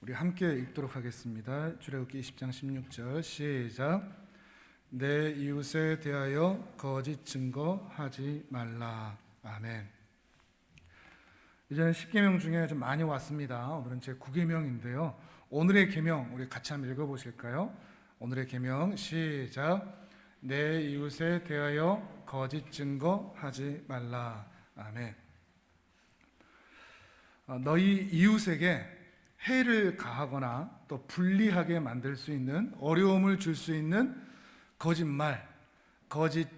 우리 함께 읽도록 하겠습니다. 출애굽기 20장 16절 시작. 내 이웃에 대하여 거짓 증거하지 말라. 아멘. 이제는 10계명 중에 좀 많이 왔습니다. 오늘은 제 9계명인데요. 오늘의 계명 우리 같이 한번 읽어보실까요? 오늘의 계명 시작. 내 이웃에 대하여 거짓 증거하지 말라. 아멘. 너희 이웃에게 해를 가하거나 또 불리하게 만들 수 있는, 어려움을 줄 수 있는 거짓말, 거짓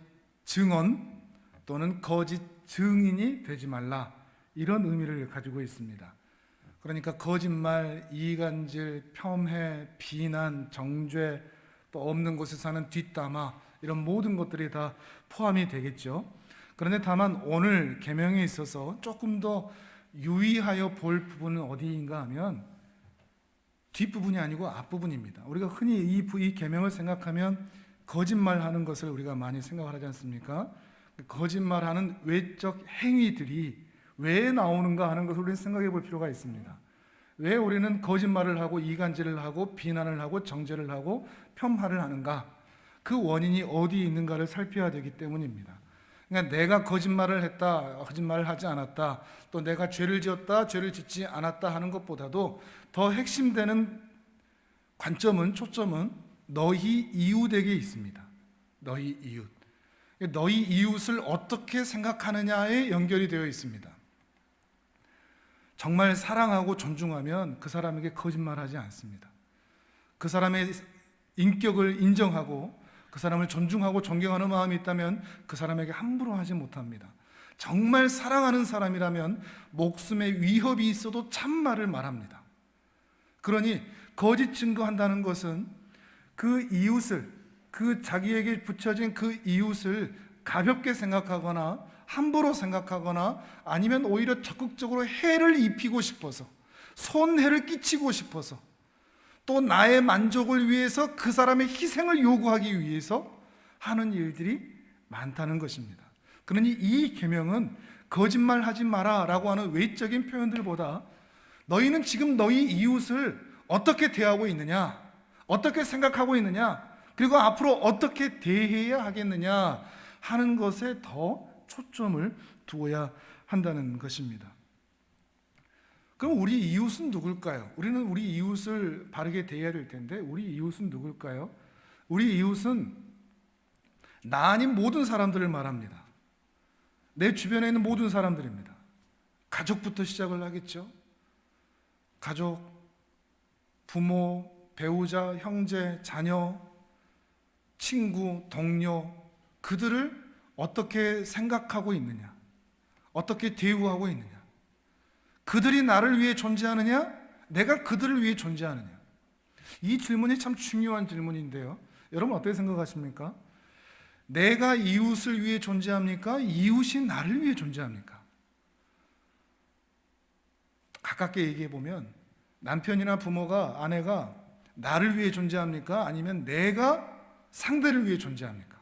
증언 또는 거짓 증인이 되지 말라, 이런 의미를 가지고 있습니다. 그러니까 거짓말, 이간질, 폄훼, 비난, 정죄, 또 없는 곳에 사는 뒷담화, 이런 모든 것들이 다 포함이 되겠죠. 그런데 다만 오늘 계명에 있어서 조금 더 유의하여 볼 부분은 어디인가 하면 뒷부분이 아니고 앞부분입니다. 우리가 흔히 이 계명을 생각하면 거짓말하는 것을 우리가 많이 생각을 하지 않습니까? 거짓말하는 외적 행위들이 왜 나오는가 하는 것을 우리는 생각해 볼 필요가 있습니다. 왜 우리는 거짓말을 하고 이간질을 하고 비난을 하고 정죄를 하고 폄하를 하는가? 그 원인이 어디에 있는가를 살펴야 되기 때문입니다. 그러니까 내가 거짓말을 했다, 거짓말을 하지 않았다, 또 내가 죄를 지었다, 죄를 짓지 않았다 하는 것보다도 더 핵심되는 관점은, 초점은 너희 이웃에게 있습니다. 너희 이웃. 너희 이웃을 어떻게 생각하느냐에 연결이 되어 있습니다. 정말 사랑하고 존중하면 그 사람에게 거짓말하지 않습니다. 그 사람의 인격을 인정하고 그 사람을 존중하고 존경하는 마음이 있다면 그 사람에게 함부로 하지 못합니다. 정말 사랑하는 사람이라면 목숨의 위협이 있어도 참말을 말합니다. 그러니 거짓 증거한다는 것은 그 이웃을, 그 자기에게 붙여진 그 이웃을 가볍게 생각하거나 함부로 생각하거나 아니면 오히려 적극적으로 해를 입히고 싶어서, 손해를 끼치고 싶어서, 또 나의 만족을 위해서 그 사람의 희생을 요구하기 위해서 하는 일들이 많다는 것입니다. 그러니 이 계명은 거짓말하지 마라 라고 하는 외적인 표현들보다 너희는 지금 너희 이웃을 어떻게 대하고 있느냐, 어떻게 생각하고 있느냐, 그리고 앞으로 어떻게 대해야 하겠느냐 하는 것에 더 초점을 두어야 한다는 것입니다. 그럼 우리 이웃은 누굴까요? 우리는 우리 이웃을 바르게 대해야 될 텐데 우리 이웃은 누굴까요? 우리 이웃은 나 아닌 모든 사람들을 말합니다. 내 주변에 있는 모든 사람들입니다. 가족부터 시작을 하겠죠. 가족, 부모, 배우자, 형제, 자녀, 친구, 동료, 그들을 어떻게 생각하고 있느냐, 어떻게 대우하고 있느냐, 그들이 나를 위해 존재하느냐, 내가 그들을 위해 존재하느냐. 이 질문이 참 중요한 질문인데요, 여러분 어떻게 생각하십니까? 내가 이웃을 위해 존재합니까? 이웃이 나를 위해 존재합니까? 가깝게 얘기해 보면 남편이나 부모가, 아내가 나를 위해 존재합니까? 아니면 내가 상대를 위해 존재합니까?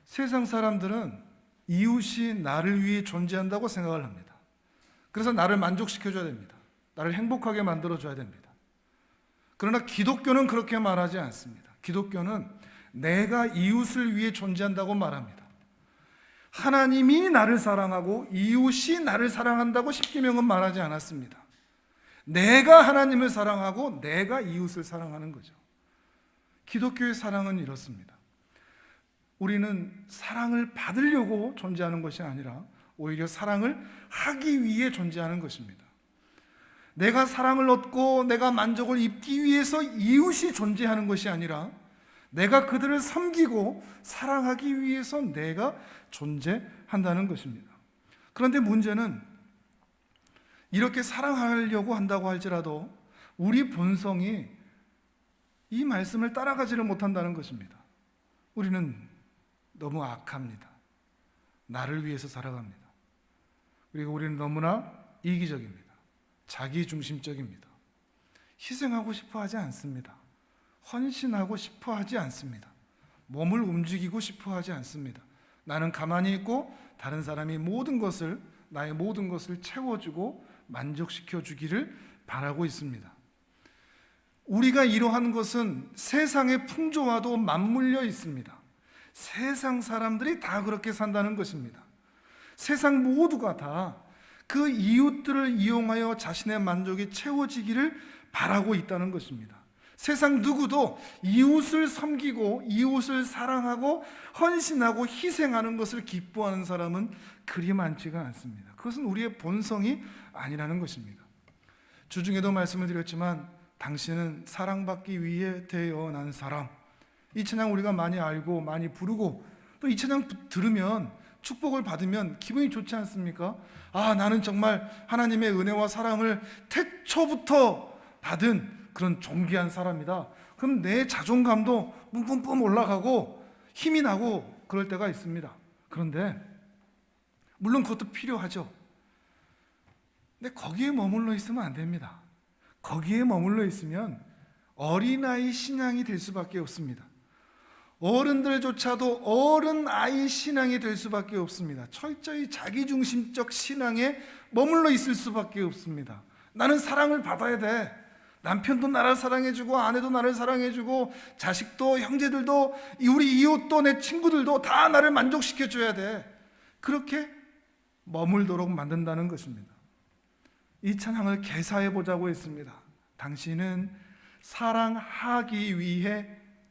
세상 사람들은 이웃이 나를 위해 존재한다고 생각을 합니다. 그래서 나를 만족시켜줘야 됩니다. 나를 행복하게 만들어줘야 됩니다. 그러나 기독교는 그렇게 말하지 않습니다. 기독교는 내가 이웃을 위해 존재한다고 말합니다. 하나님이 나를 사랑하고 이웃이 나를 사랑한다고 십계명은 말하지 않았습니다. 내가 하나님을 사랑하고 내가 이웃을 사랑하는 거죠. 기독교의 사랑은 이렇습니다. 우리는 사랑을 받으려고 존재하는 것이 아니라 오히려 사랑을 하기 위해 존재하는 것입니다. 내가 사랑을 얻고 내가 만족을 입기 위해서 이웃이 존재하는 것이 아니라 내가 그들을 섬기고 사랑하기 위해서 내가 존재한다는 것입니다. 그런데 문제는 이렇게 사랑하려고 한다고 할지라도 우리 본성이 이 말씀을 따라가지를 못한다는 것입니다. 우리는 너무 악합니다. 나를 위해서 살아갑니다. 그리고 우리는 너무나 이기적입니다. 자기중심적입니다. 희생하고 싶어 하지 않습니다. 헌신하고 싶어 하지 않습니다. 몸을 움직이고 싶어 하지 않습니다. 나는 가만히 있고 다른 사람이 모든 것을, 나의 모든 것을 채워주고 만족시켜 주기를 바라고 있습니다. 우리가 이러한 것은 세상의 풍조와도 맞물려 있습니다. 세상 사람들이 다 그렇게 산다는 것입니다. 세상 모두가 다 그 이웃들을 이용하여 자신의 만족이 채워지기를 바라고 있다는 것입니다. 세상 누구도 이웃을 섬기고 이웃을 사랑하고 헌신하고 희생하는 것을 기뻐하는 사람은 그리 많지가 않습니다. 그것은 우리의 본성이 아니라는 것입니다. 주중에도 말씀을 드렸지만 당신은 사랑받기 위해 태어난 사람, 이 찬양 우리가 많이 알고 많이 부르고 또 이 찬양 들으면 축복을 받으면 기분이 좋지 않습니까? 아, 나는 정말 하나님의 은혜와 사랑을 태초부터 받은 그런 존귀한 사람이다. 그럼 내 자존감도 뿜뿜뿜 올라가고 힘이 나고 그럴 때가 있습니다. 그런데 물론 그것도 필요하죠. 근데 거기에 머물러 있으면 안 됩니다. 거기에 머물러 있으면 어린아이 신앙이 될 수밖에 없습니다. 어른들조차도 어른아이 신앙이 될 수밖에 없습니다. 철저히 자기중심적 신앙에 머물러 있을 수밖에 없습니다. 나는 사랑을 받아야 돼. 남편도 나를 사랑해주고 아내도 나를 사랑해주고 자식도 형제들도 우리 이웃도 내 친구들도 다 나를 만족시켜줘야 돼. 그렇게 머물도록 만든다는 것입니다. 이 찬양을 개사해 보자고 했습니다. 당신은 사랑하기 위해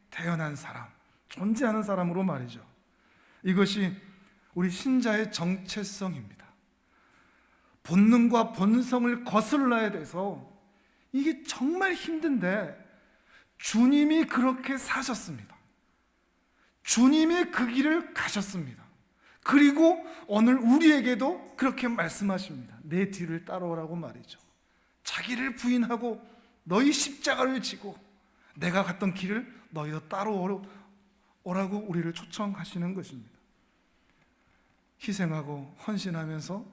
태어난 사람, 존재하는 사람으로 말이죠. 이것이 우리 신자의 정체성입니다. 본능과 본성을 거슬러야 돼서 이게 정말 힘든데 주님이 그렇게 사셨습니다. 주님이 그 길을 가셨습니다. 그리고 오늘 우리에게도 그렇게 말씀하십니다. 내 뒤를 따라오라고 말이죠. 자기를 부인하고 너희 십자가를 지고 내가 갔던 길을 너희도 따라오라고 우리를 초청하시는 것입니다. 희생하고 헌신하면서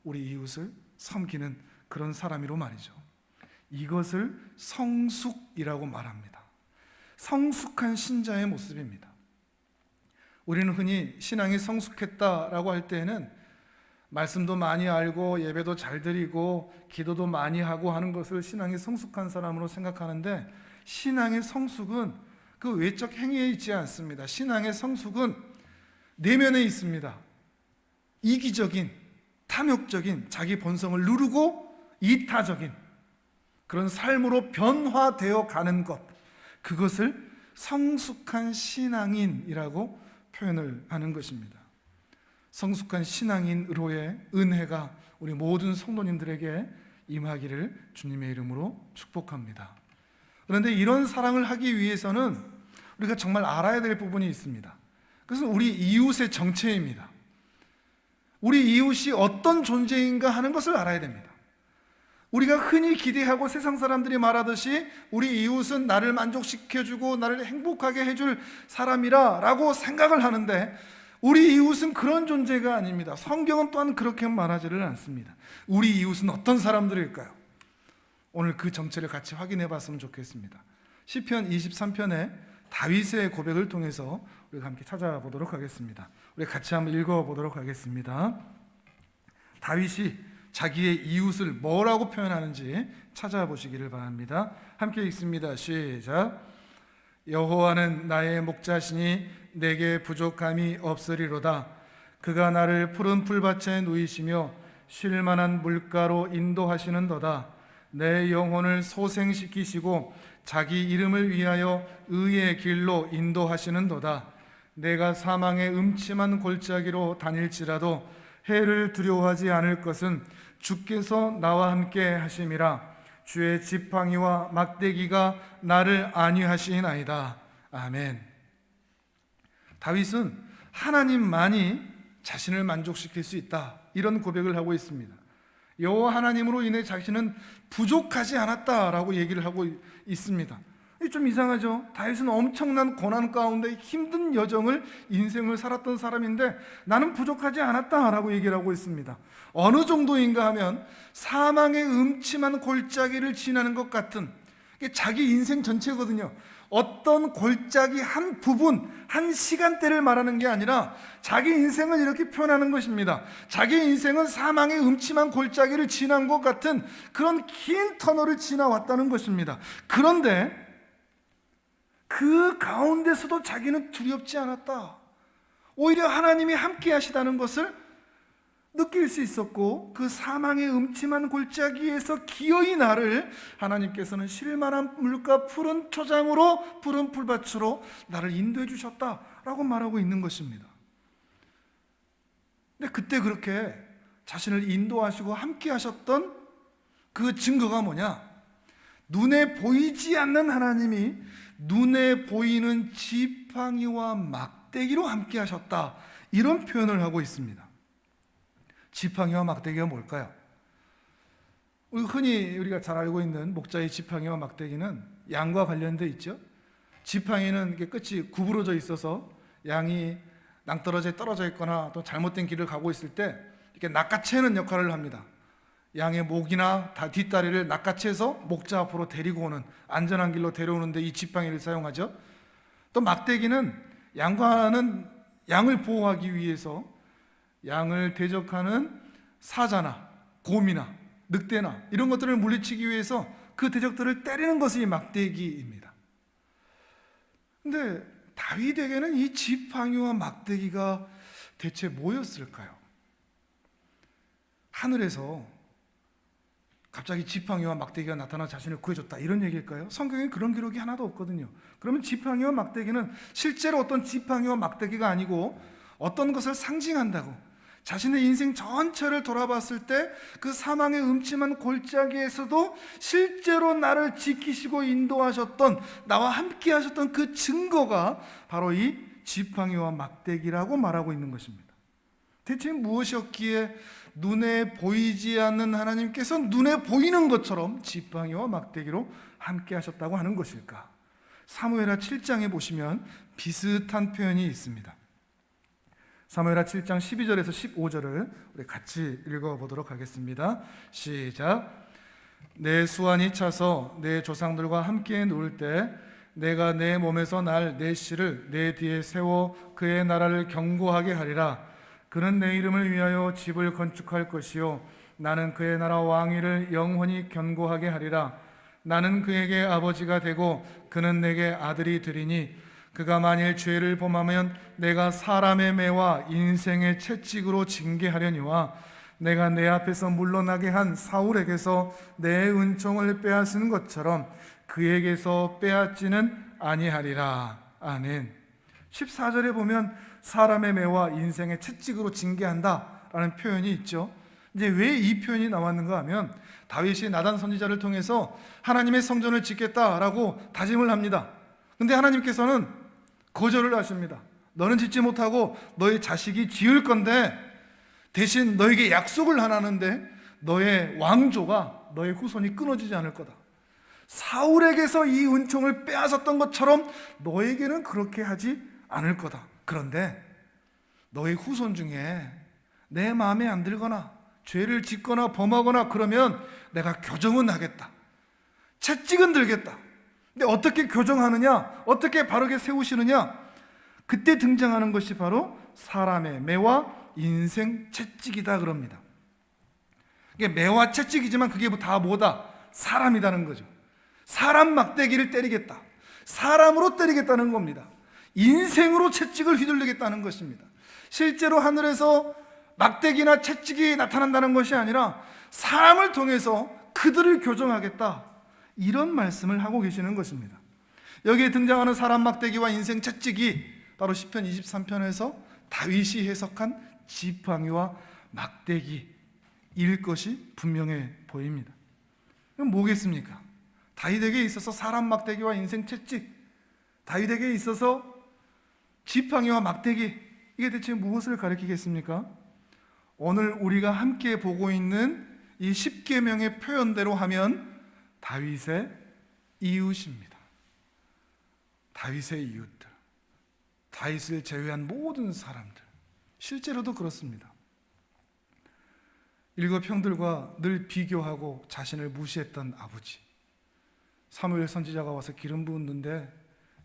우리 이웃을 섬기는 그런 사람이로 말이죠. 이것을 성숙이라고 말합니다. 성숙한 신자의 모습입니다. 우리는 흔히 신앙이 성숙했다라고 할 때에는 말씀도 많이 알고 예배도 잘 드리고 기도도 많이 하고 하는 것을 신앙이 성숙한 사람으로 생각하는데, 신앙의 성숙은 그 외적 행위에 있지 않습니다. 신앙의 성숙은 내면에 있습니다. 이기적인, 탐욕적인 자기 본성을 누르고 이타적인 그런 삶으로 변화되어 가는 것, 그것을 성숙한 신앙인이라고 표현을 하는 것입니다. 성숙한 신앙인으로의 은혜가 우리 모든 성도님들에게 임하기를 주님의 이름으로 축복합니다. 그런데 이런 사랑을 하기 위해서는 우리가 정말 알아야 될 부분이 있습니다. 그것은 우리 이웃의 정체입니다. 우리 이웃이 어떤 존재인가 하는 것을 알아야 됩니다. 우리가 흔히 기대하고 세상 사람들이 말하듯이 우리 이웃은 나를 만족시켜주고 나를 행복하게 해줄 사람이라 라고 생각을 하는데, 우리 이웃은 그런 존재가 아닙니다. 성경은 또한 그렇게 말하지를 않습니다. 우리 이웃은 어떤 사람들일까요? 오늘 그 정체를 같이 확인해 봤으면 좋겠습니다. 시편 23편의 다윗의 고백을 통해서 우리가 함께 찾아보도록 하겠습니다. 우리 같이 한번 읽어보도록 하겠습니다. 다윗이 자기의 이웃을 뭐라고 표현하는지 찾아보시기를 바랍니다. 함께 읽습니다. 시작. 여호와는 나의 목자시니 내게 부족함이 없으리로다. 그가 나를 푸른 풀밭에 누이시며 쉴만한 물가로 인도하시는도다. 내 영혼을 소생시키시고 자기 이름을 위하여 의의 길로 인도하시는도다. 내가 사망의 음침한 골짜기로 다닐지라도 해를 두려워하지 않을 것은 주께서 나와 함께 하심이라. 주의 지팡이와 막대기가 나를 안위하시나이다. 아멘. 다윗은 하나님만이 자신을 만족시킬 수 있다, 이런 고백을 하고 있습니다. 여호와 하나님으로 인해 자신은 부족하지 않았다라고 얘기를 하고 있습니다. 좀 이상하죠? 다윗은 엄청난 고난 가운데 힘든 여정을, 인생을 살았던 사람인데 나는 부족하지 않았다라고 얘기를 하고 있습니다. 어느 정도인가 하면 사망의 음침한 골짜기를 지나는 것 같은, 자기 인생 전체거든요. 어떤 골짜기 한 부분, 한 시간대를 말하는 게 아니라 자기 인생을 이렇게 표현하는 것입니다. 자기 인생은 사망의 음침한 골짜기를 지난 것 같은 그런 긴 터널을 지나왔다는 것입니다. 그런데 그 가운데서도 자기는 두렵지 않았다. 오히려 하나님이 함께 하시다는 것을 느낄 수 있었고, 그 사망의 음침한 골짜기에서 기어이 나를 하나님께서는 쉴만한 물과 푸른 초장으로, 푸른 풀밭으로 나를 인도해 주셨다라고 말하고 있는 것입니다. 근데 그때 그렇게 자신을 인도하시고 함께 하셨던 그 증거가 뭐냐? 눈에 보이지 않는 하나님이 눈에 보이는 지팡이와 막대기로 함께 하셨다, 이런 표현을 하고 있습니다. 지팡이와 막대기가 뭘까요? 흔히 우리가 잘 알고 있는 목자의 지팡이와 막대기는 양과 관련되어 있죠. 지팡이는 끝이 구부러져 있어서 양이 낭떠러지에 떨어져 있거나 또 잘못된 길을 가고 있을 때 이렇게 낚아채는 역할을 합니다. 양의 목이나 뒷다리를 낚아채서 목자 앞으로 데리고 오는, 안전한 길로 데려오는데 이 지팡이를 사용하죠. 또 막대기는 양을 보호하기 위해서 양을 대적하는 사자나 곰이나 늑대나 이런 것들을 물리치기 위해서 그 대적들을 때리는 것이 이 막대기입니다. 근데 다윗에게는 이 지팡이와 막대기가 대체 뭐였을까요? 하늘에서 갑자기 지팡이와 막대기가 나타나 자신을 구해줬다, 이런 얘기일까요? 성경에 그런 기록이 하나도 없거든요. 그러면 지팡이와 막대기는 실제로 어떤 지팡이와 막대기가 아니고 어떤 것을 상징한다고, 자신의 인생 전체를 돌아봤을 때 그 사망의 음침한 골짜기에서도 실제로 나를 지키시고 인도하셨던, 나와 함께 하셨던 그 증거가 바로 이 지팡이와 막대기라고 말하고 있는 것입니다. 대체 무엇이었기에 눈에 보이지 않는 하나님께서 눈에 보이는 것처럼 지팡이와 막대기로 함께 하셨다고 하는 것일까? 사무엘하 7장에 보시면 비슷한 표현이 있습니다. 사무엘하 7장 12절에서 15절을 우리 같이 읽어보도록 하겠습니다. 시작. 내 수완이 차서 내 조상들과 함께 누울 때 내가 내 몸에서 날 내 씨를 내 뒤에 세워 그의 나라를 견고하게 하리라. 그는 내 이름을 위하여 집을 건축할 것이요 나는 그의 나라 왕위를 영원히 견고하게 하리라. 나는 그에게 아버지가 되고 그는 내게 아들이 되리니 그가 만일 죄를 범하면 내가 사람의 매와 인생의 채찍으로 징계하려니와 내가 내 앞에서 물러나게 한 사울에게서 내 은총을 빼앗은 것처럼 그에게서 빼앗지는 아니하리라. 아멘. 14절에 보면 사람의 매와 인생의 채찍으로 징계한다라는 표현이 있죠. 이제 왜 이 표현이 나왔는가 하면 다윗이 나단 선지자를 통해서 하나님의 성전을 짓겠다라고 다짐을 합니다. 근데 하나님께서는 거절을 하십니다. 너는 짓지 못하고 너의 자식이 지을 건데 대신 너에게 약속을 하나 하는데 너의 왕조가, 너의 후손이 끊어지지 않을 거다. 사울에게서 이 은총을 빼앗았던 것처럼 너에게는 그렇게 하지 않을 거다. 그런데 너의 후손 중에 내 마음에 안 들거나 죄를 짓거나 범하거나 그러면 내가 교정은 하겠다. 채찍은 들겠다. 근데 어떻게 교정하느냐? 어떻게 바르게 세우시느냐? 그때 등장하는 것이 바로 사람의 매와 인생 채찍이다 그럽니다. 이게 매와 채찍이지만 그게 다 뭐다? 사람이라는 거죠. 사람 막대기를 때리겠다. 사람으로 때리겠다는 겁니다. 인생으로 채찍을 휘둘리겠다는 것입니다. 실제로 하늘에서 막대기나 채찍이 나타난다는 것이 아니라 사람을 통해서 그들을 교정하겠다, 이런 말씀을 하고 계시는 것입니다. 여기에 등장하는 사람 막대기와 인생 채찍이 바로 시편 23편에서 다윗이 해석한 지팡이와 막대기일 것이 분명해 보입니다. 그럼 뭐겠습니까? 다윗에게 있어서 사람 막대기와 인생 채찍, 다윗에게 있어서 지팡이와 막대기, 이게 대체 무엇을 가리키겠습니까? 오늘 우리가 함께 보고 있는 이 10계명의 표현대로 하면 다윗의 이웃입니다. 다윗의 이웃들, 다윗을 제외한 모든 사람들, 실제로도 그렇습니다. 일곱 형들과 늘 비교하고 자신을 무시했던 아버지, 사무엘 선지자가 와서 기름 부었는데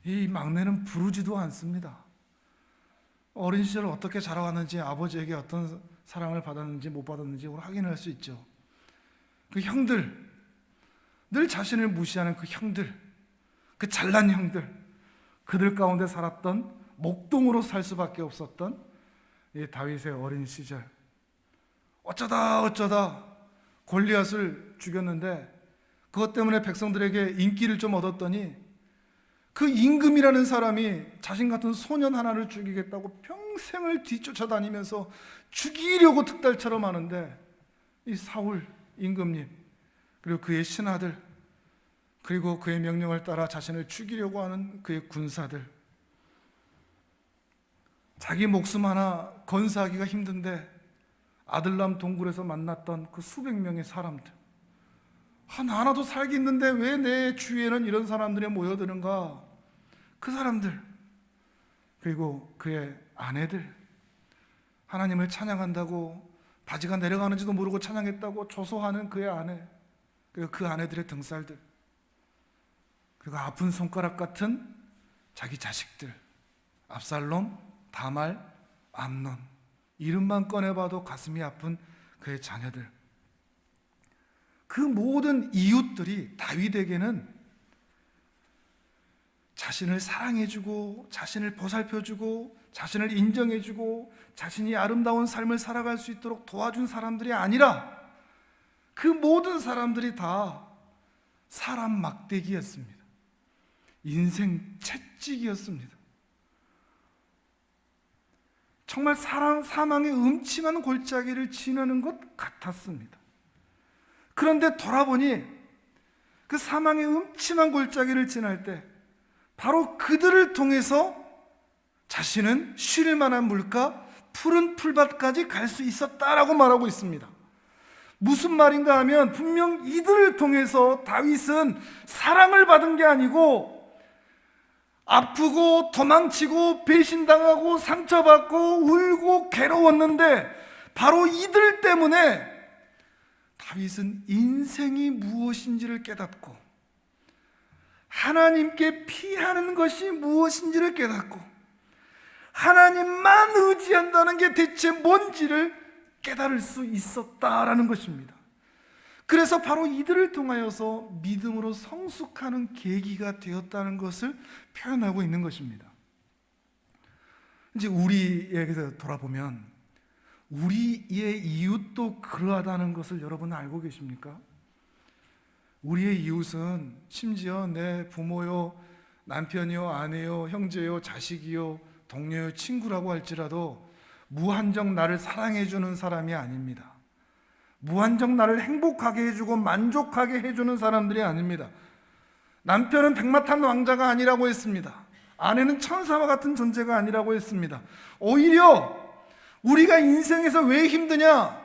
이 막내는 부르지도 않습니다. 어린 시절 어떻게 자라왔는지, 아버지에게 어떤 사랑을 받았는지 못 받았는지 확인할 수 있죠. 그 형들, 늘 자신을 무시하는 그 형들, 그 잘난 형들, 그들 가운데 살았던, 목동으로 살 수밖에 없었던 이 다윗의 어린 시절. 어쩌다 골리앗을 죽였는데 그것 때문에 백성들에게 인기를 좀 얻었더니 그 임금이라는 사람이 자신 같은 소년 하나를 죽이겠다고 평생을 뒤쫓아다니면서 죽이려고 특달처럼 하는데, 이 사울 임금님, 그리고 그의 신하들, 그리고 그의 명령을 따라 자신을 죽이려고 하는 그의 군사들, 자기 목숨 하나 건사하기가 힘든데 아들람 동굴에서 만났던 그 수백 명의 사람들, 하나도 살겠는데 왜 내 주위에는 이런 사람들이 모여드는가? 그 사람들, 그리고 그의 아내들, 하나님을 찬양한다고 바지가 내려가는지도 모르고 찬양했다고 조소하는 그의 아내, 그리고 그 아내들의 등살들, 그리고 아픈 손가락 같은 자기 자식들, 압살롬, 다말, 암논, 이름만 꺼내봐도 가슴이 아픈 그의 자녀들, 그 모든 이웃들이 다윗에게는 자신을 사랑해주고, 자신을 보살펴주고, 자신을 인정해주고, 자신이 아름다운 삶을 살아갈 수 있도록 도와준 사람들이 아니라 그 모든 사람들이 다 사람 막대기였습니다. 인생 채찍이었습니다. 정말 사망의 음침한 골짜기를 지나는 것 같았습니다. 그런데 돌아보니 그 사망의 음침한 골짜기를 지날 때 바로 그들을 통해서 자신은 쉴 만한 물가, 푸른 풀밭까지 갈 수 있었다라고 말하고 있습니다. 무슨 말인가 하면 분명 이들을 통해서 다윗은 사랑을 받은 게 아니고 아프고 도망치고 배신당하고 상처받고 울고 괴로웠는데, 바로 이들 때문에 다윗은 인생이 무엇인지를 깨닫고 하나님께 피하는 것이 무엇인지를 깨닫고 하나님만 의지한다는 게 대체 뭔지를 깨달을 수 있었다라는 것입니다. 그래서 바로 이들을 통하여서 믿음으로 성숙하는 계기가 되었다는 것을 표현하고 있는 것입니다. 이제 우리에게서 돌아보면 우리의 이웃도 그러하다는 것을 여러분 알고 계십니까? 우리의 이웃은 심지어 내 부모요, 남편이요, 아내요, 형제요, 자식이요, 동료요, 친구라고 할지라도 무한정 나를 사랑해주는 사람이 아닙니다. 무한정 나를 행복하게 해주고 만족하게 해주는 사람들이 아닙니다. 남편은 백마탄 왕자가 아니라고 했습니다. 아내는 천사와 같은 존재가 아니라고 했습니다. 오히려 우리가 인생에서 왜 힘드냐?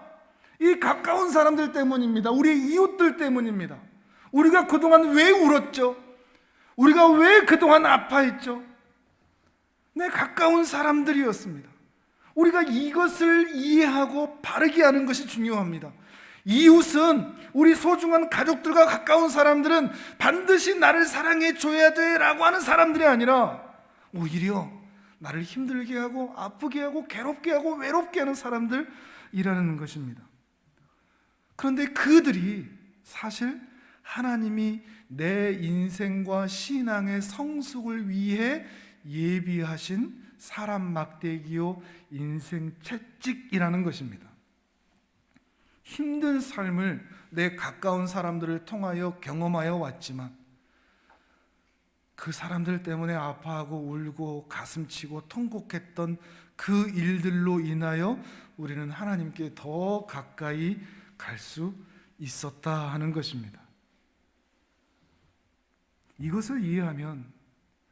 이 가까운 사람들 때문입니다. 우리의 이웃들 때문입니다. 우리가 그동안 왜 울었죠? 우리가 왜 그동안 아파했죠? 내 가까운 사람들이었습니다. 우리가 이것을 이해하고 바르게 하는 것이 중요합니다. 이웃은, 우리 소중한 가족들과 가까운 사람들은 반드시 나를 사랑해 줘야 돼 라고 하는 사람들이 아니라 오히려 나를 힘들게 하고 아프게 하고 괴롭게 하고 외롭게 하는 사람들이라는 것입니다. 그런데 그들이 사실 하나님이 내 인생과 신앙의 성숙을 위해 예비하신 사람 막대기요 인생 채찍이라는 것입니다. 힘든 삶을 내 가까운 사람들을 통하여 경험하여 왔지만 그 사람들 때문에 아파하고 울고 가슴치고 통곡했던 그 일들로 인하여 우리는 하나님께 더 가까이 갈 수 있었다 하는 것입니다. 이것을 이해하면,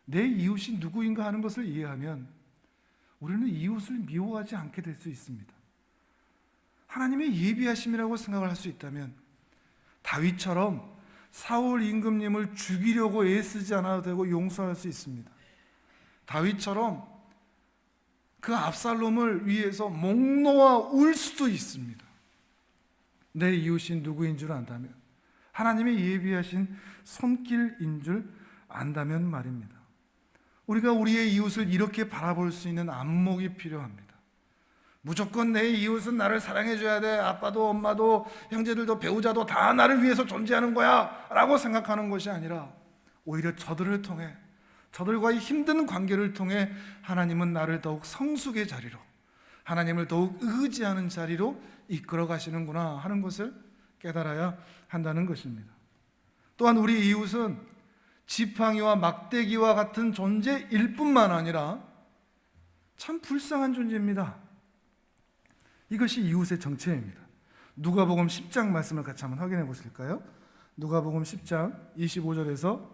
내 이웃이 누구인가 하는 것을 이해하면 우리는 이웃을 미워하지 않게 될 수 있습니다. 하나님의 예비하심이라고 생각을 할 수 있다면 다윗처럼 사울 임금님을 죽이려고 애쓰지 않아도 되고 용서할 수 있습니다. 다윗처럼 그 압살롬을 위해서 목 놓아 울 수도 있습니다. 내 이웃이 누구인 줄 안다면, 하나님의 예비하신 손길인 줄 안다면 말입니다. 우리가 우리의 이웃을 이렇게 바라볼 수 있는 안목이 필요합니다. 무조건 내 이웃은 나를 사랑해 줘야 돼. 아빠도 엄마도 형제들도 배우자도 다 나를 위해서 존재하는 거야 라고 생각하는 것이 아니라 오히려 저들을 통해, 저들과의 힘든 관계를 통해 하나님은 나를 더욱 성숙의 자리로, 하나님을 더욱 의지하는 자리로 이끌어 가시는구나 하는 것을 깨달아야 한다는 것입니다. 또한 우리 이웃은 지팡이와 막대기와 같은 존재일 뿐만 아니라 참 불쌍한 존재입니다. 이것이 이웃의 정체입니다. 누가복음 10장 말씀을 같이 한번 확인해 보실까요? 누가복음 10장 25절에서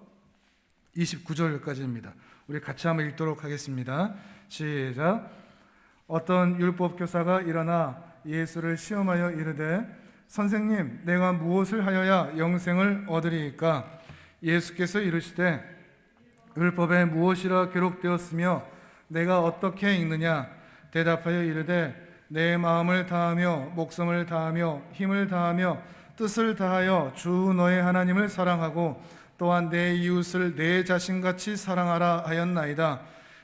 29절까지입니다. 우리 같이 한번 읽도록 하겠습니다. 시작. 어떤 율법교사가 일어나 예수를 시험하여 이르되 선생님, 내가 무엇을 하여야 영생을 얻으리이까? 예수께서 이르시되 율법에 무엇이라 기록되었으며 내가 어떻게 읽느냐? 대답하여 이르되 내 마음을 다하며 목숨을 다하며 힘을 다하며 뜻을 다하여 주 너의 하나님을 사랑하고 또한 내 이웃을 내 자신같이 사랑하라 하였나이다.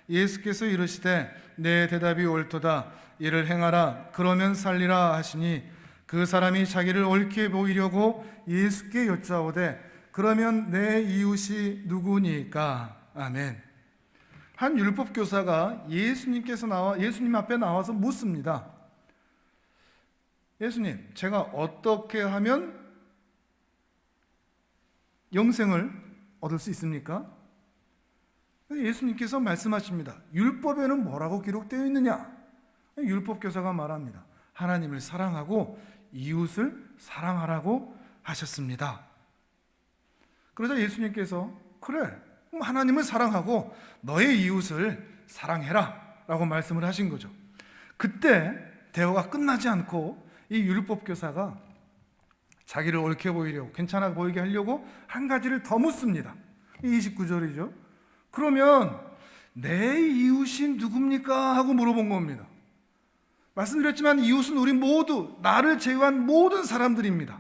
예수께서 이르시되 내 대답이 옳도다. 이를 행하라. 그러면 살리라 하시니 그 사람이 자기를 옳게 보이려고 예수께 여짜오되 그러면 내 이웃이 누구니까? 아멘. 한 율법 교사가 예수님 앞에 나와서 묻습니다. 예수님, 제가 어떻게 하면 영생을 얻을 수 있습니까? 예수님께서 말씀하십니다. 율법에는 뭐라고 기록되어 있느냐? 율법 교사가 말합니다. 하나님을 사랑하고 이웃을 사랑하라고 하셨습니다. 그러자 예수님께서 그래, 그럼 하나님을 사랑하고 너의 이웃을 사랑해라 라고 말씀을 하신 거죠. 그때 대화가 끝나지 않고 이 율법 교사가 자기를 옳게 보이려고, 괜찮아 보이게 하려고 한 가지를 더 묻습니다. 29절이죠. 그러면 내 이웃이 누굽니까? 하고 물어본 겁니다. 말씀드렸지만 이웃은 우리 모두, 나를 제외한 모든 사람들입니다.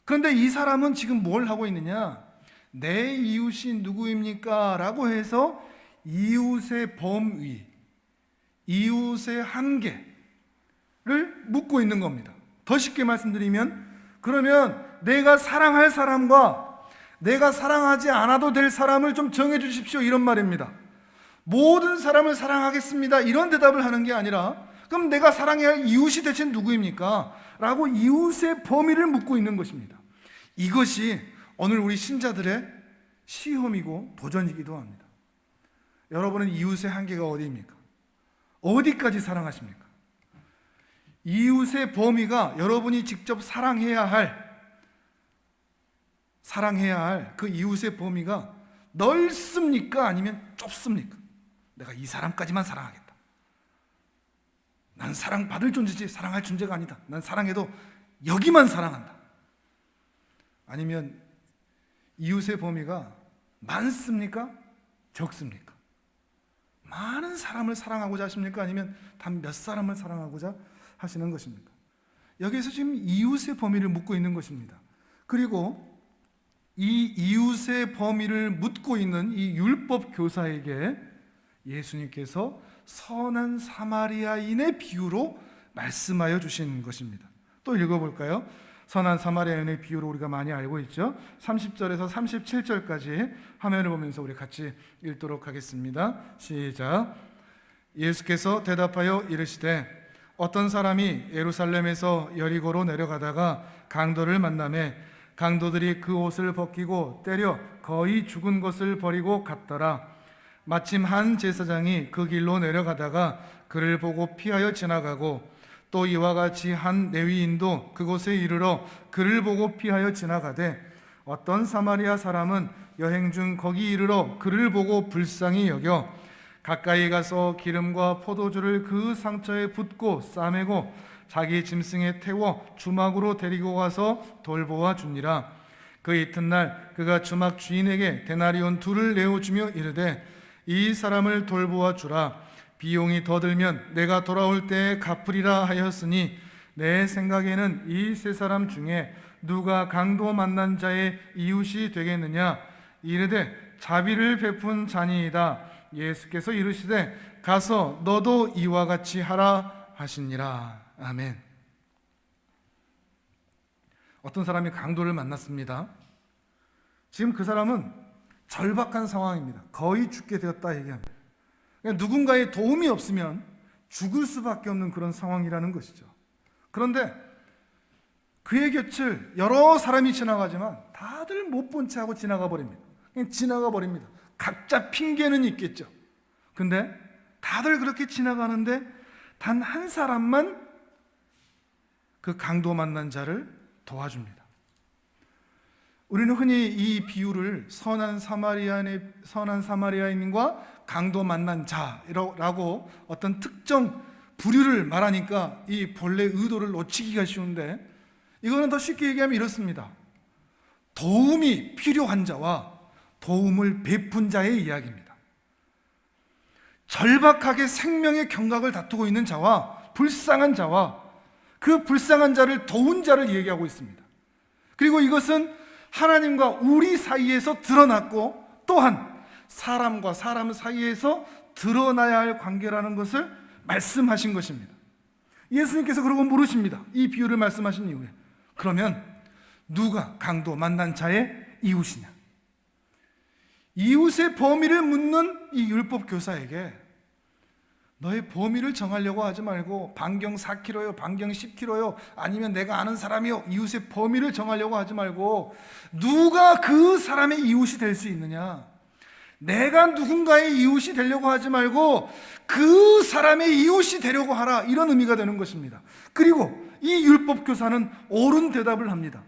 그런데 이 사람은 지금 뭘 하고 있느냐? 내 이웃이 누구입니까? 라고 해서 이웃의 범위, 이웃의 한계를 묻고 있는 겁니다. 더 쉽게 말씀드리면, 그러면 내가 사랑할 사람과 내가 사랑하지 않아도 될 사람을 좀 정해 주십시오, 이런 말입니다. 모든 사람을 사랑하겠습니다, 이런 대답을 하는 게 아니라 그럼 내가 사랑해야 할 이웃이 대체 누구입니까? 라고 이웃의 범위를 묻고 있는 것입니다. 이것이 오늘 우리 신자들의 시험이고 도전이기도 합니다. 여러분은 이웃의 한계가 어디입니까? 어디까지 사랑하십니까? 이웃의 범위가 여러분이 직접 사랑해야 할 그 이웃의 범위가 넓습니까? 아니면 좁습니까? 내가 이 사람까지만 사랑하겠다. 난 사랑받을 존재지 사랑할 존재가 아니다. 난 사랑해도 여기만 사랑한다. 아니면 이웃의 범위가 많습니까? 적습니까? 많은 사람을 사랑하고자 하십니까? 아니면 단 몇 사람을 사랑하고자 하시는 것입니까? 여기에서 지금 이웃의 범위를 묻고 있는 것입니다. 그리고 이 이웃의 범위를 묻고 있는 이 율법 교사에게 예수님께서 선한 사마리아인의 비유로 말씀하여 주신 것입니다. 또 읽어볼까요? 선한 사마리아인의 비유로 우리가 많이 알고 있죠. 30절에서 37절까지 화면을 보면서 우리 같이 읽도록 하겠습니다. 시작. 예수께서 대답하여 이르시되 어떤 사람이 예루살렘에서 여리고로 내려가다가 강도를 만나매 강도들이 그 옷을 벗기고 때려 거의 죽은 것을 버리고 갔더라. 마침 한 제사장이 그 길로 내려가다가 그를 보고 피하여 지나가고 또 이와 같이 한 레위인도 그곳에 이르러 그를 보고 피하여 지나가되 어떤 사마리아 사람은 여행 중 거기 이르러 그를 보고 불쌍히 여겨 가까이 가서 기름과 포도주를 그 상처에 붓고 싸매고 자기 짐승에 태워 주막으로 데리고 가서 돌보아 주니라. 그 이튿날 그가 주막 주인에게 데나리온 2를 내어주며 이르되 이 사람을 돌보아 주라. 비용이 더 들면 내가 돌아올 때에 갚으리라 하였으니 내 생각에는 이 세 사람 중에 누가 강도 만난 자의 이웃이 되겠느냐? 이르되 자비를 베푼 자니이다. 예수께서 이르시되 가서 너도 이와 같이 하라 하시니라. 아멘. 어떤 사람이 강도를 만났습니다. 지금 그 사람은 절박한 상황입니다. 거의 죽게 되었다 얘기합니다. 그러니까 누군가의 도움이 없으면 죽을 수밖에 없는 그런 상황이라는 것이죠. 그런데 그의 곁을 여러 사람이 지나가지만 다들 못 본 채 하고 지나가 버립니다. 그냥 지나가 버립니다. 각자 핑계는 있겠죠. 근데 다들 그렇게 지나가는데 단 한 사람만 그 강도 만난 자를 도와줍니다. 우리는 흔히 이 비유를 선한 사마리아인과 강도 만난 자라고 어떤 특정 부류를 말하니까 이 본래 의도를 놓치기가 쉬운데, 이거는 더 쉽게 얘기하면 이렇습니다. 도움이 필요한 자와 도움을 베푼 자의 이야기입니다. 절박하게 생명의 경각을 다투고 있는 자와 불쌍한 자와 그 불쌍한 자를 도운 자를 얘기하고 있습니다. 그리고 이것은 하나님과 우리 사이에서 드러났고 또한 사람과 사람 사이에서 드러나야 할 관계라는 것을 말씀하신 것입니다. 예수님께서 그러고 물으십니다. 이 비유를 말씀하신 이후에 그러면 누가 강도 만난 자의 이웃이냐? 이웃의 범위를 묻는 이 율법 교사에게 너의 범위를 정하려고 하지 말고 반경 4km요, 반경 10km요, 아니면 내가 아는 사람이요, 이웃의 범위를 정하려고 하지 말고 누가 그 사람의 이웃이 될 수 있느냐? 내가 누군가의 이웃이 되려고 하지 말고 그 사람의 이웃이 되려고 하라, 이런 의미가 되는 것입니다. 그리고 이 율법 교사는 옳은 대답을 합니다.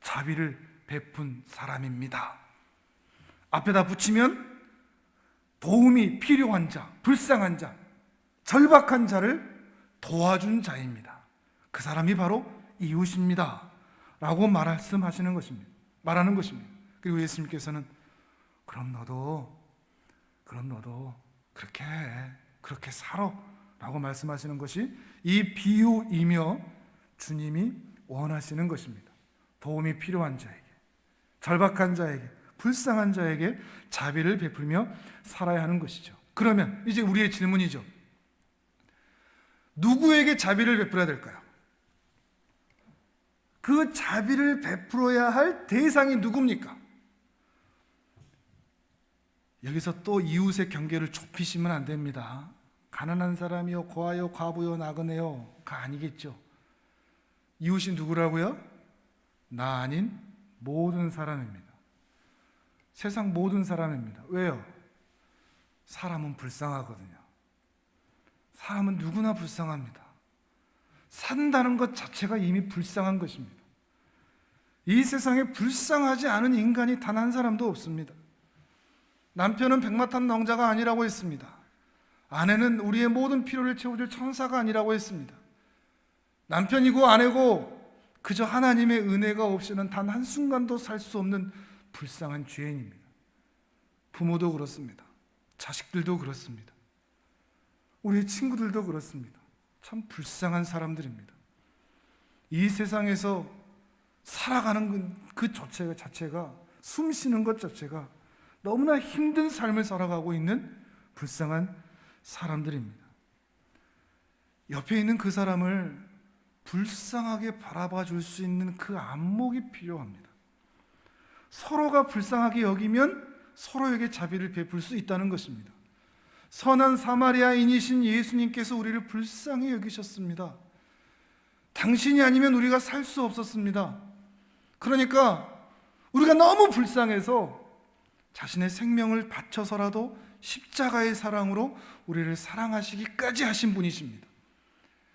자비를 베푼 사람입니다. 앞에다 붙이면 도움이 필요한 자, 불쌍한 자, 절박한 자를 도와준 자입니다. 그 사람이 바로 이웃입니다 라고 말하는 것입니다. 그리고 예수님께서는 그럼 너도 그렇게 해, 그렇게 살아 라고 말씀하시는 것이 이 비유이며 주님이 원하시는 것입니다. 도움이 필요한 자에게, 절박한 자에게, 불쌍한 자에게 자비를 베풀며 살아야 하는 것이죠. 그러면 이제 우리의 질문이죠. 누구에게 자비를 베풀어야 될까요? 그 자비를 베풀어야 할 대상이 누굽니까? 여기서 또 이웃의 경계를 좁히시면 안 됩니다. 가난한 사람이요, 고아요, 과부요, 나그네요가 아니겠죠. 이웃이 누구라고요? 나 아닌 모든 사람입니다. 세상 모든 사람입니다. 왜요? 사람은 불쌍하거든요. 사람은 누구나 불쌍합니다. 산다는 것 자체가 이미 불쌍한 것입니다. 이 세상에 불쌍하지 않은 인간이 단 한 사람도 없습니다. 남편은 백마탄 낭자가 아니라고 했습니다. 아내는 우리의 모든 필요를 채워줄 천사가 아니라고 했습니다. 남편이고 아내고 그저 하나님의 은혜가 없이는 단 한순간도 살 수 없는 불쌍한 죄인입니다. 부모도 그렇습니다. 자식들도 그렇습니다. 우리의 친구들도 그렇습니다. 참 불쌍한 사람들입니다. 이 세상에서 살아가는 그 자체가, 숨 쉬는 것 자체가 너무나 힘든 삶을 살아가고 있는 불쌍한 사람들입니다. 옆에 있는 그 사람을 불쌍하게 바라봐 줄 수 있는 그 안목이 필요합니다. 서로가 불쌍하게 여기면 서로에게 자비를 베풀 수 있다는 것입니다. 선한 사마리아인이신 예수님께서 우리를 불쌍히 여기셨습니다. 당신이 아니면 우리가 살 수 없었습니다. 그러니까 우리가 너무 불쌍해서 자신의 생명을 바쳐서라도 십자가의 사랑으로 우리를 사랑하시기까지 하신 분이십니다.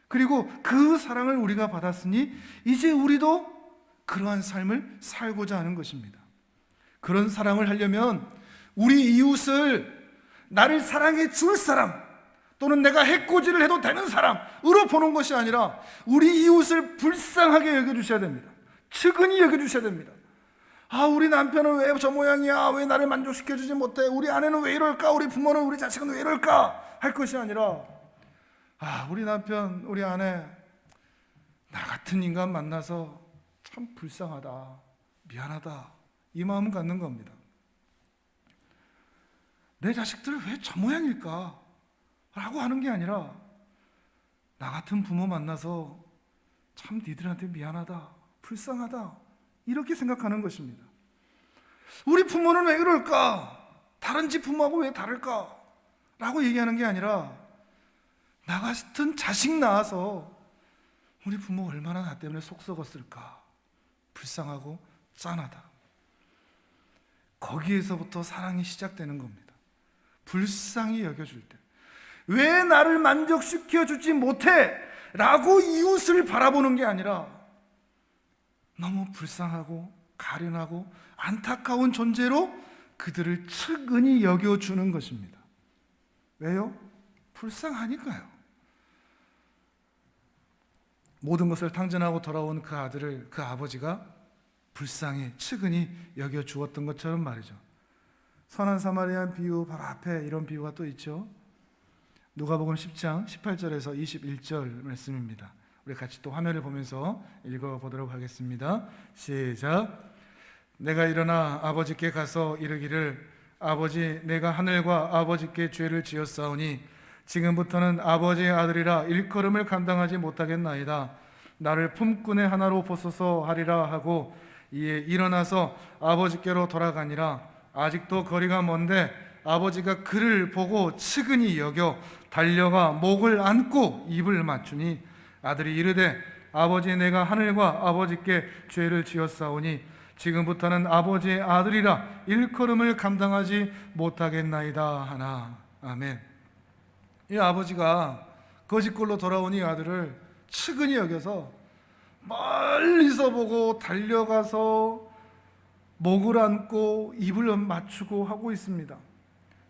그리고 그 사랑을 우리가 받았으니 이제 우리도 그러한 삶을 살고자 하는 것입니다. 그런 사랑을 하려면 우리 이웃을 나를 사랑해 줄 사람, 또는 내가 해코지를 해도 되는 사람으로 보는 것이 아니라 우리 이웃을 불쌍하게 여겨주셔야 됩니다. 측은히 여겨주셔야 됩니다. 아, 우리 남편은 왜 저 모양이야? 왜 나를 만족시켜주지 못해? 우리 아내는 왜 이럴까? 우리 부모는, 우리 자식은 왜 이럴까? 할 것이 아니라, 아, 우리 남편, 우리 아내, 나 같은 인간 만나서 참 불쌍하다, 미안하다, 이 마음 갖는 겁니다. 내 자식들을 왜 저 모양일까? 라고 하는 게 아니라 나 같은 부모 만나서 참 니들한테 미안하다, 불쌍하다 이렇게 생각하는 것입니다. 우리 부모는 왜 그럴까? 다른 집 부모하고 왜 다를까? 라고 얘기하는 게 아니라 나 같은 자식 낳아서 우리 부모 얼마나 나 때문에 속 썩었을까? 불쌍하고 짠하다. 거기에서부터 사랑이 시작되는 겁니다. 불쌍히 여겨줄 때, 왜 나를 만족시켜 주지 못해? 라고 이웃을 바라보는 게 아니라 너무 불쌍하고 가련하고 안타까운 존재로 그들을 측은히 여겨주는 것입니다. 왜요? 불쌍하니까요. 모든 것을 탕진하고 돌아온 그 아들을 그 아버지가 불쌍히 측은히 여겨주었던 것처럼 말이죠. 선한 사마리아 비유 바로 앞에 이런 비유가 또 있죠. 누가복음 10장 18절에서 21절 말씀입니다. 우리 같이 또 화면을 보면서 읽어보도록 하겠습니다. 시작. 내가 일어나 아버지께 가서 이르기를 아버지, 내가 하늘과 아버지께 죄를 지었사오니 지금부터는 아버지의 아들이라 일컬음을 감당하지 못하겠나이다. 나를 품꾼의 하나로 보소서 하리라 하고 이에 일어나서 아버지께로 돌아가니라. 아직도 거리가 먼데 아버지가 그를 보고 측은히 여겨 달려가 목을 안고 입을 맞추니 아들이 이르되 아버지, 내가 하늘과 아버지께 죄를 지었사오니 지금부터는 아버지의 아들이라 일컬음을 감당하지 못하겠나이다 하나. 아멘. 이 아버지가 거짓골로 돌아온 이 아들을 측은히 여겨서 멀리서 보고 달려가서 목을 안고 입을 맞추고 하고 있습니다.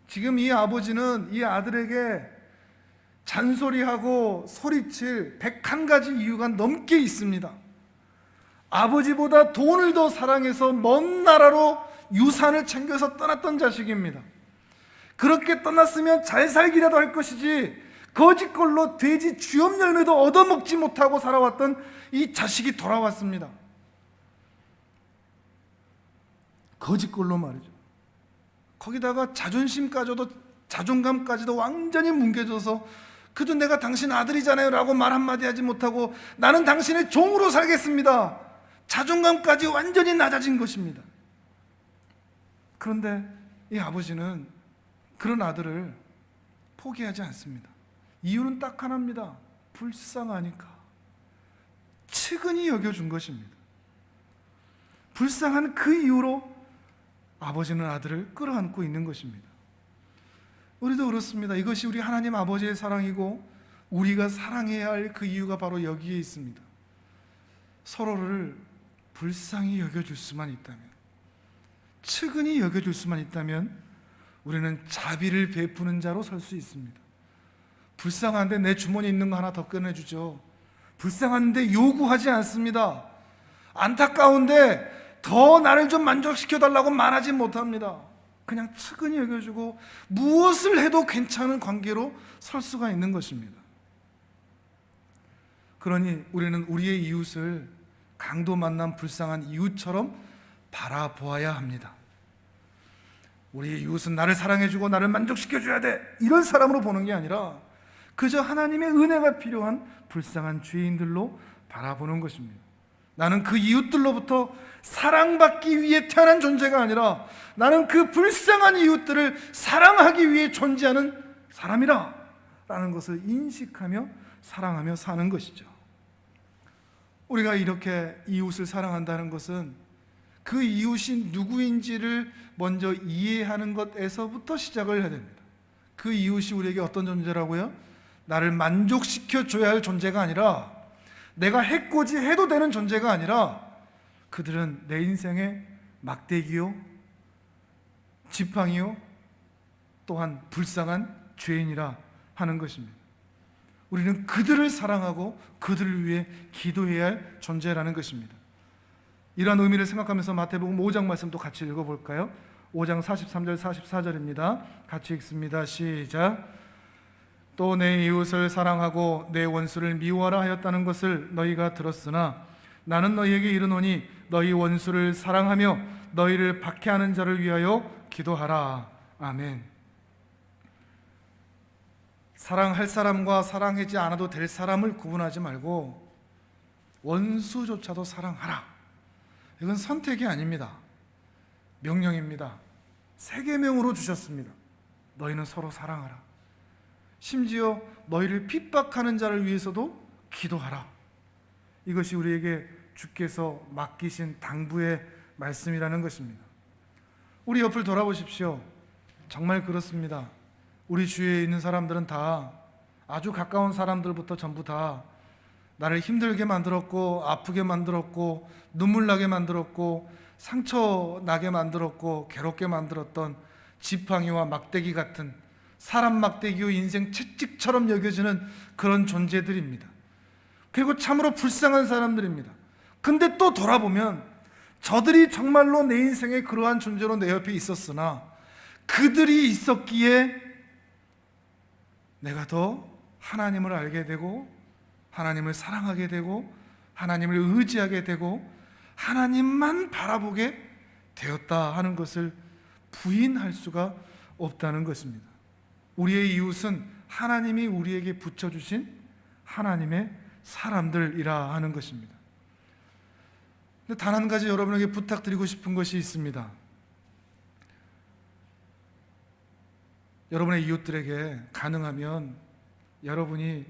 지금 이 아버지는 이 아들에게 잔소리하고 소리칠 101가지 이유가 넘게 있습니다. 아버지보다 돈을 더 사랑해서 먼 나라로 유산을 챙겨서 떠났던 자식입니다. 그렇게 떠났으면 잘 살기라도 할 것이지 거짓골로 돼지 쥐엄 열매도 얻어먹지 못하고 살아왔던 이 자식이 돌아왔습니다. 거짓골로 말이죠. 거기다가 자존감까지도 완전히 뭉개져서 그도 내가 당신 아들이잖아요 라고 말 한마디 하지 못하고 나는 당신의 종으로 살겠습니다. 자존감까지 완전히 낮아진 것입니다. 그런데 이 아버지는 그런 아들을 포기하지 않습니다. 이유는 딱 하나입니다. 불쌍하니까. 측은히 여겨준 것입니다. 불쌍한 그 이유로 아버지는 아들을 끌어안고 있는 것입니다. 우리도 그렇습니다. 이것이 우리 하나님 아버지의 사랑이고 우리가 사랑해야 할 그 이유가 바로 여기에 있습니다. 서로를 불쌍히 여겨줄 수만 있다면, 측은히 여겨줄 수만 있다면 우리는 자비를 베푸는 자로 설 수 있습니다. 불쌍한데 내 주머니에 있는 거 하나 더 꺼내주죠. 불쌍한데 요구하지 않습니다. 안타까운데 더 나를 좀 만족시켜달라고 말하지 못합니다. 그냥 측은히 여겨주고 무엇을 해도 괜찮은 관계로 설 수가 있는 것입니다. 그러니 우리는 우리의 이웃을 강도 만난 불쌍한 이웃처럼 바라보아야 합니다. 우리의 이웃은 나를 사랑해주고 나를 만족시켜줘야 돼, 이런 사람으로 보는 게 아니라 그저 하나님의 은혜가 필요한 불쌍한 죄인들로 바라보는 것입니다. 나는 그 이웃들로부터 사랑받기 위해 태어난 존재가 아니라 나는 그 불쌍한 이웃들을 사랑하기 위해 존재하는 사람이라 라는 것을 인식하며 사랑하며 사는 것이죠. 우리가 이렇게 이웃을 사랑한다는 것은 그 이웃이 누구인지를 먼저 이해하는 것에서부터 시작을 해야 됩니다. 그 이웃이 우리에게 어떤 존재라고요? 나를 만족시켜줘야 할 존재가 아니라, 내가 해코지 해도 되는 존재가 아니라, 그들은 내 인생의 막대기요, 지팡이요, 또한 불쌍한 죄인이라 하는 것입니다. 우리는 그들을 사랑하고 그들을 위해 기도해야 할 존재라는 것입니다. 이러한 의미를 생각하면서 마태복음 5장 말씀도 같이 읽어볼까요? 5장 43절 44절입니다. 같이 읽습니다. 시작. 또 내 이웃을 사랑하고 내 원수를 미워하라 하였다는 것을 너희가 들었으나 나는 너희에게 이르노니 너희 원수를 사랑하며 너희를 박해하는 자를 위하여 기도하라. 아멘. 사랑할 사람과 사랑하지 않아도 될 사람을 구분하지 말고 원수조차도 사랑하라. 이건 선택이 아닙니다. 명령입니다. 세계명으로 주셨습니다. 너희는 서로 사랑하라. 심지어 너희를 핍박하는 자를 위해서도 기도하라. 이것이 우리에게 주께서 맡기신 당부의 말씀이라는 것입니다. 우리 옆을 돌아보십시오. 정말 그렇습니다. 우리 주위에 있는 사람들은 다, 아주 가까운 사람들부터 전부 다 나를 힘들게 만들었고, 아프게 만들었고, 눈물 나게 만들었고, 상처 나게 만들었고, 괴롭게 만들었던 지팡이와 막대기 같은, 사람 막대기요 인생 채찍처럼 여겨지는 그런 존재들입니다. 그리고 참으로 불쌍한 사람들입니다. 근데 또 돌아보면 저들이 정말로 내 인생에 그러한 존재로 내 옆에 있었으나 그들이 있었기에 내가 더 하나님을 알게 되고, 하나님을 사랑하게 되고, 하나님을 의지하게 되고, 하나님만 바라보게 되었다 하는 것을 부인할 수가 없다는 것입니다. 우리의 이웃은 하나님이 우리에게 붙여주신 하나님의 사람들이라 하는 것입니다. 근데 단 한 가지 여러분에게 부탁드리고 싶은 것이 있습니다. 여러분의 이웃들에게 가능하면 여러분이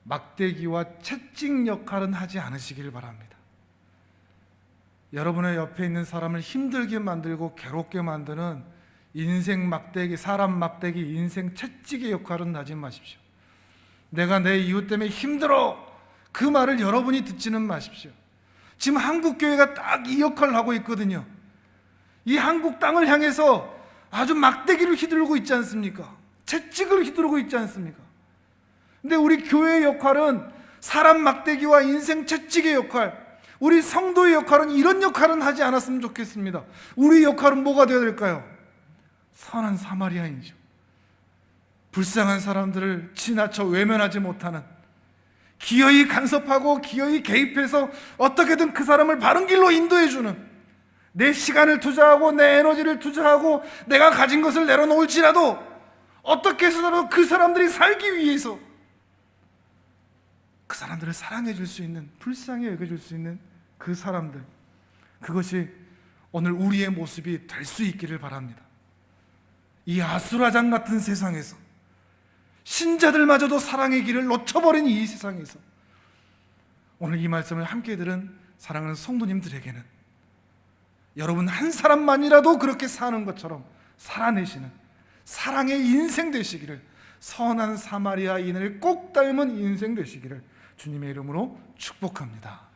막대기와 채찍 역할은 하지 않으시기를 바랍니다. 여러분의 옆에 있는 사람을 힘들게 만들고 괴롭게 만드는 인생 막대기, 사람 막대기, 인생 채찍의 역할은 하지 마십시오. 내가 내 이웃 때문에 힘들어, 그 말을 여러분이 듣지는 마십시오. 지금 한국교회가 딱 이 역할을 하고 있거든요. 이 한국 땅을 향해서 아주 막대기를 휘두르고 있지 않습니까? 채찍을 휘두르고 있지 않습니까? 근데 우리 교회의 역할은 사람 막대기와 인생 채찍의 역할, 우리 성도의 역할은 이런 역할은 하지 않았으면 좋겠습니다. 우리 역할은 뭐가 되어야 될까요? 선한 사마리아인이죠. 불쌍한 사람들을 지나쳐 외면하지 못하는, 기어이 간섭하고 기어이 개입해서 어떻게든 그 사람을 바른 길로 인도해주는, 내 시간을 투자하고 내 에너지를 투자하고 내가 가진 것을 내려놓을지라도 어떻게 해서라도 그 사람들이 살기 위해서 그 사람들을 사랑해 줄 수 있는, 불쌍히 여겨줄 수 있는 그 사람들, 그것이 오늘 우리의 모습이 될 수 있기를 바랍니다. 이 아수라장 같은 세상에서, 신자들마저도 사랑의 길을 놓쳐버린 이 세상에서 오늘 이 말씀을 함께 들은 사랑하는 성도님들에게는 여러분 한 사람만이라도 그렇게 사는 것처럼 살아내시는 사랑의 인생 되시기를, 선한 사마리아인을 꼭 닮은 인생 되시기를 주님의 이름으로 축복합니다.